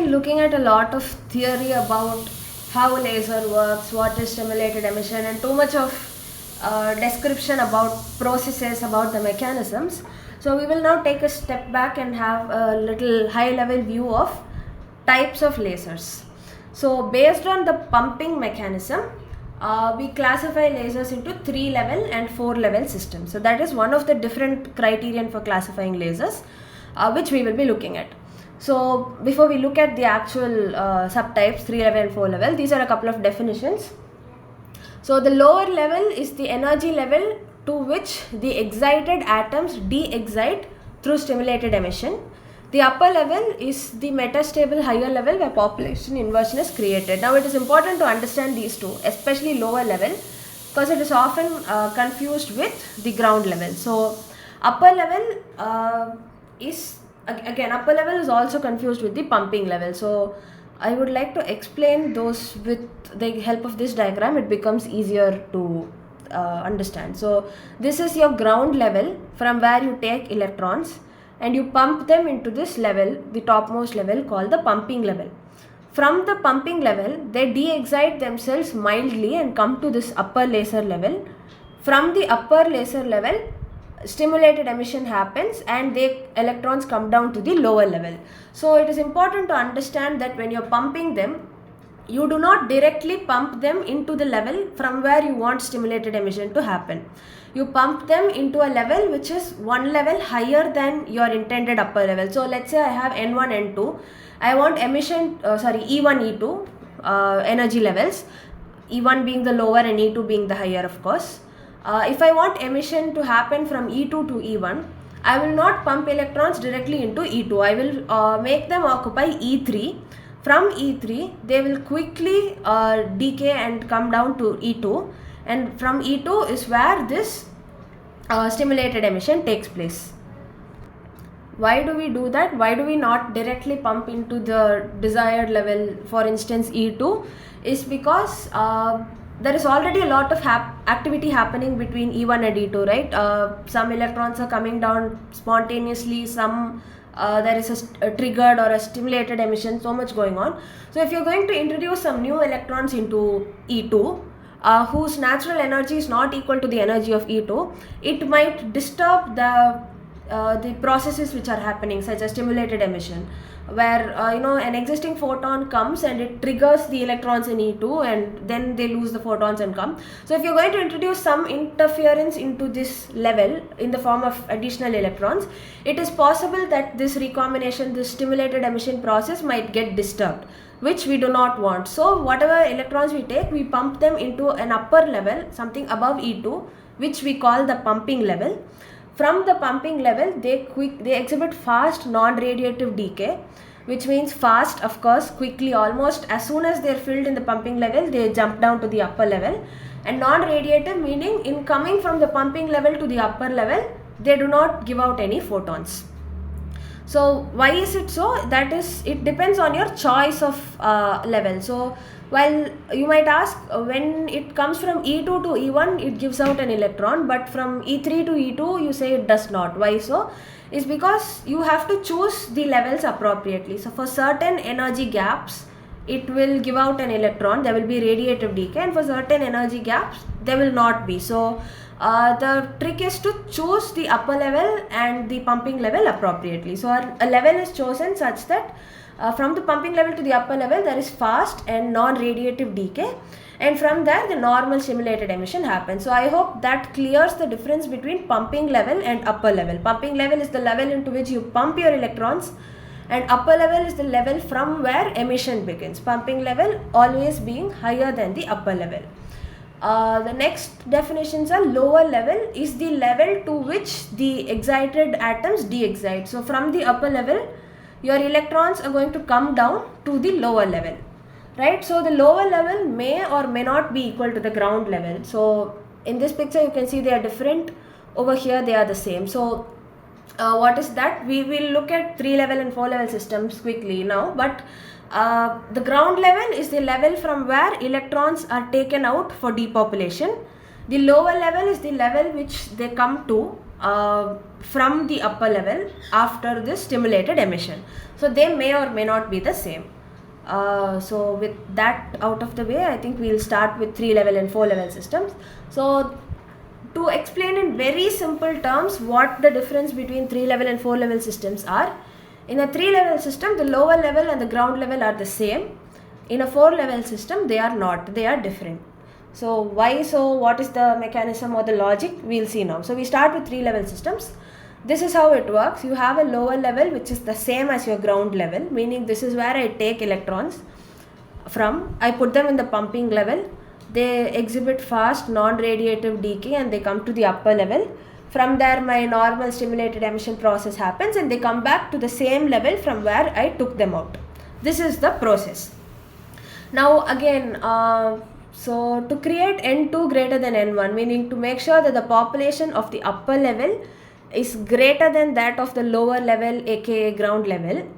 been looking at a lot of theory about how laser works, what is stimulated emission, and too much of description about processes, about the mechanisms. So we will now take a step back and have a little high level view of types of lasers. So based on the pumping mechanism, we classify lasers into 3-level and 4-level systems. So that is one of the different criterion for classifying lasers, which we will be looking at. So before we look at the actual subtypes 3-level and 4-level, these are a couple of definitions. So the lower level is the energy level to which the excited atoms de-excite through stimulated emission. The upper level is the metastable higher level where population inversion is created. Now it is important to understand these two, especially lower level, because it is often confused with the ground level. So upper level upper level is also confused with the pumping level. So I would like to explain those with the help of this diagram. It becomes easier to understand. So this is your ground level from where you take electrons and you pump them into this level, the topmost level called the pumping level. From the pumping level, they de-excite themselves mildly and come to this upper laser level. From the upper laser level, stimulated emission happens and the electrons come down to the lower level. So it is important to understand that when you're pumping them, you do not directly pump them into the level from where you want stimulated emission to happen. You pump them into a level which is one level higher than your intended upper level. So let's say I have N1, N2. I want emission, E1, E2 energy levels, E1 being the lower and E2 being the higher, of course. If I want emission to happen from E2 to E1, I will not pump electrons directly into E2. I will make them occupy E3. From E3, they will quickly decay and come down to E2. And from E2 is where this stimulated emission takes place. Why do we do that? Why do we not directly pump into the desired level, for instance E2? Is because there is already a lot of activity happening between E1 and E2, right? Some electrons are coming down spontaneously, some there is a triggered or a stimulated emission, so much going on. So if you're going to introduce some new electrons into E2, whose natural energy is not equal to the energy of E2, it might disturb the processes which are happening, such as stimulated emission, where an existing photon comes and it triggers the electrons in E2 and then they lose the photons and come. So if you're going to introduce some interference into this level in the form of additional electrons, it is possible that this recombination, this stimulated emission process might get disturbed, which we do not want. So whatever electrons we take, we pump them into an upper level, something above E2, which we call the pumping level. From the pumping level, they exhibit fast non-radiative decay, which means fast, of course, quickly, almost as soon as they are filled in the pumping level, they jump down to the upper level. And non-radiative meaning in coming from the pumping level to the upper level, they do not give out any photons. So why is it so? That is, it depends on your choice of level. So while you might ask, when it comes from E2 to E1, it gives out an electron, but from E3 to E2, you say it does not. Why so? Is because you have to choose the levels appropriately. So for certain energy gaps, it will give out an electron, there will be radiative decay, and for certain energy gaps, there will not be. So the trick is to choose the upper level and the pumping level appropriately. So a level is chosen such that from the pumping level to the upper level, there is fast and non-radiative decay, and from there the normal stimulated emission happens. So I hope that clears the difference between pumping level and upper level. Pumping level is the level into which you pump your electrons, and upper level is the level from where emission begins. Pumping level always being higher than the upper level. The next definitions are lower level is the level to which the excited atoms de-excite. So from the upper level, your electrons are going to come down to the lower level, right? So the lower level may or may not be equal to the ground level. So in this picture you can see they are different, over here they are the same. So what is that? We will look at 3-level and 4-level systems quickly now, but the ground level is the level from where electrons are taken out for depopulation. The lower level is the level which they come to from the upper level after this stimulated emission. So they may or may not be the same. So with that out of the way, I think we'll start with 3-level and 4-level systems. So to explain in very simple terms what the difference between 3-level and 4-level systems are, in a 3-level system, the lower level and the ground level are the same. In a 4-level system, they are not, they are different. So why so? What is the mechanism or the logic? We'll see now. So we start with 3-level systems. This is how it works. You have a lower level which is the same as your ground level, meaning this is where I take electrons from. I put them in the pumping level. They exhibit fast non-radiative decay and they come to the upper level. From there my normal stimulated emission process happens and they come back to the same level from where I took them out. This is the process. Now again, so to create N2 greater than N1, meaning to make sure that the population of the upper level is greater than that of the lower level, aka ground level,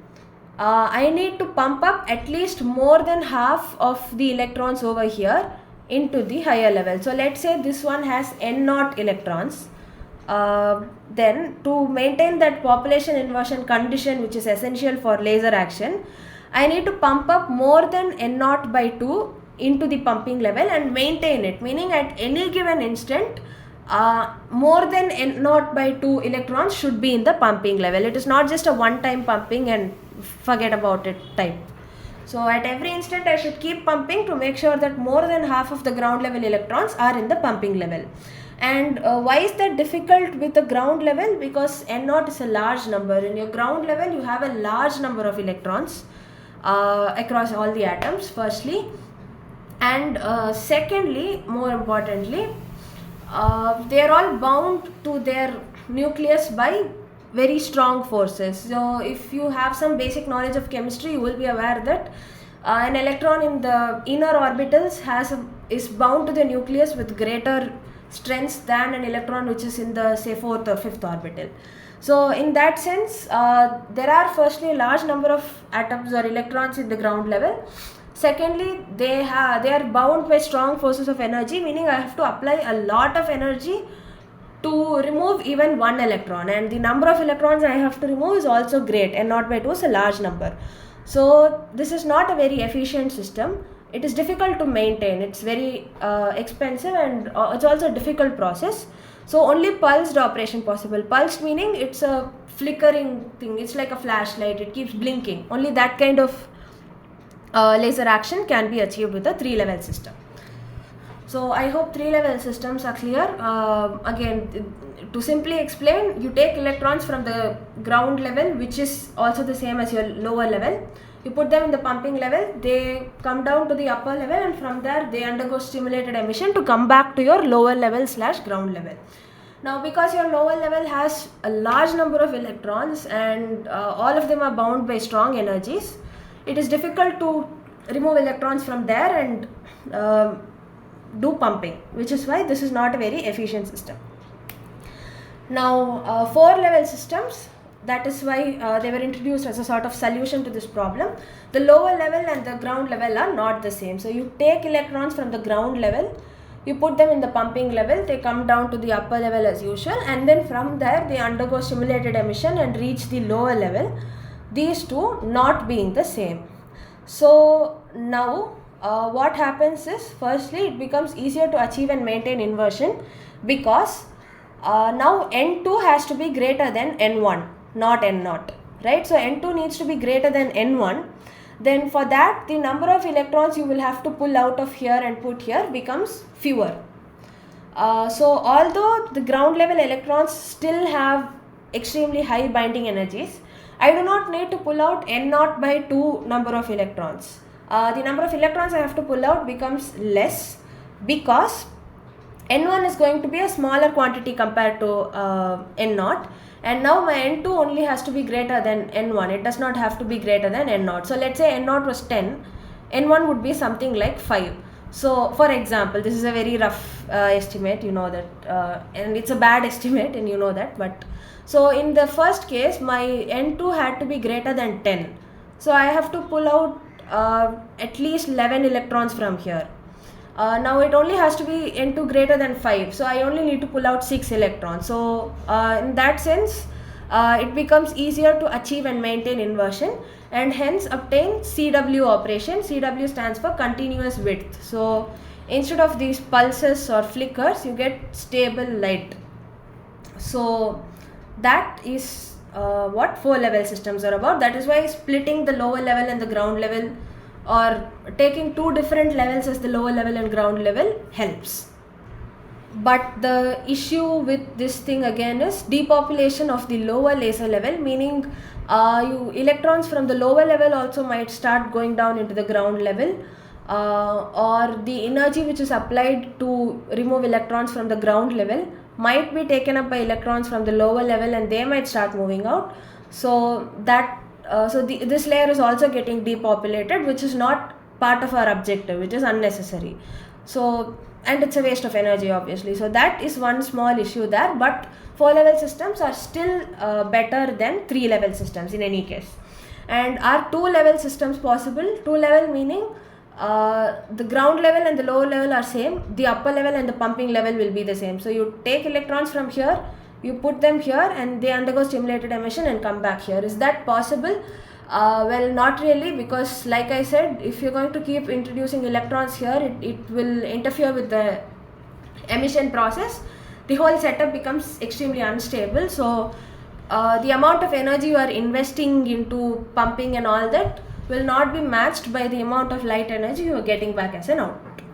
I need to pump up at least more than half of the electrons over here into the higher level. So let's say this one has N0 electrons. Then to maintain that population inversion condition, which is essential for laser action, I need to pump up more than N0 by 2 into the pumping level and maintain it, meaning at any given instant more than N0 by 2 electrons should be in the pumping level. It is not just a one-time pumping and forget about it type. So at every instant I should keep pumping to make sure that more than half of the ground level electrons are in the pumping level. And why is that difficult with the ground level? Because N0 is a large number. In your ground level you have a large number of electrons across all the atoms, firstly. And secondly, more importantly, they are all bound to their nucleus by very strong forces. So if you have some basic knowledge of chemistry, you will be aware that an electron in the inner orbitals is bound to the nucleus with greater strength than an electron which is in the, say, 4th or 5th orbital. So in that sense, there are firstly a large number of atoms or electrons in the ground level. Secondly, they are bound by strong forces of energy, meaning I have to apply a lot of energy to remove even one electron, and the number of electrons I have to remove is also great, and N0 by 2 is a large number. So this is not a very efficient system. It is difficult to maintain. It's very expensive and it's also a difficult process. So only pulsed operation possible. Pulsed meaning it's a flickering thing. It's like a flashlight. It keeps blinking. Only that kind of laser action can be achieved with a 3-level system. So I hope 3-level systems are clear. Again, to simply explain, you take electrons from the ground level, which is also the same as your lower level. You put them in the pumping level, they come down to the upper level, and from there they undergo stimulated emission to come back to your lower level / ground level. Now because your lower level has a large number of electrons and all of them are bound by strong energies, it is difficult to remove electrons from there and do pumping, which is why this is not a very efficient system. Now 4-level systems, that is why they were introduced as a sort of solution to this problem. The lower level and the ground level are not the same. So you take electrons from the ground level, you put them in the pumping level, they come down to the upper level as usual, and then from there they undergo stimulated emission and reach the lower level, these two not being the same. So now what happens is, firstly it becomes easier to achieve and maintain inversion because now N2 has to be greater than N1, not N0, right? So N2 needs to be greater than N1. Then for that, the number of electrons you will have to pull out of here and put here becomes fewer. So although the ground level electrons still have extremely high binding energies, I do not need to pull out N0 by 2 number of electrons. The number of electrons I have to pull out becomes less because N1 is going to be a smaller quantity compared to N0, and now my N2 only has to be greater than N1. It does not have to be greater than N0. So let's say N0 was 10, N1 would be something like 5. So for example, this is a very rough estimate, you know that, and it's a bad estimate and you know that, but so in the first case my N2 had to be greater than 10. So I have to pull out at least 11 electrons from here. Now it only has to be N2 greater than 5, so I only need to pull out 6 electrons. So in that sense, it becomes easier to achieve and maintain inversion, and hence obtain CW operation. CW stands for continuous width. So instead of these pulses or flickers, you get stable light. So that is what 4-level systems are about. That is why splitting the lower level and the ground level, or taking two different levels as the lower level and ground level, helps. But the issue with this thing again is depopulation of the lower laser level, meaning electrons from the lower level also might start going down into the ground level, or the energy which is applied to remove electrons from the ground level might be taken up by electrons from the lower level, and they might start moving out. So that this layer is also getting depopulated, which is not part of our objective, which is unnecessary. So, and it's a waste of energy, obviously. So that is one small issue there, but 4-level systems are still better than 3-level systems in any case. And are 2-level systems possible? 2-level meaning the ground level and the lower level are same, the upper level and the pumping level will be the same. So you take electrons from here, you put them here, and they undergo stimulated emission and come back here. Is that possible? Well, not really, because like I said, if you're going to keep introducing electrons here, it will interfere with the emission process. The whole setup becomes extremely unstable. So the amount of energy you are investing into pumping and all that will not be matched by the amount of light energy you are getting back as an output.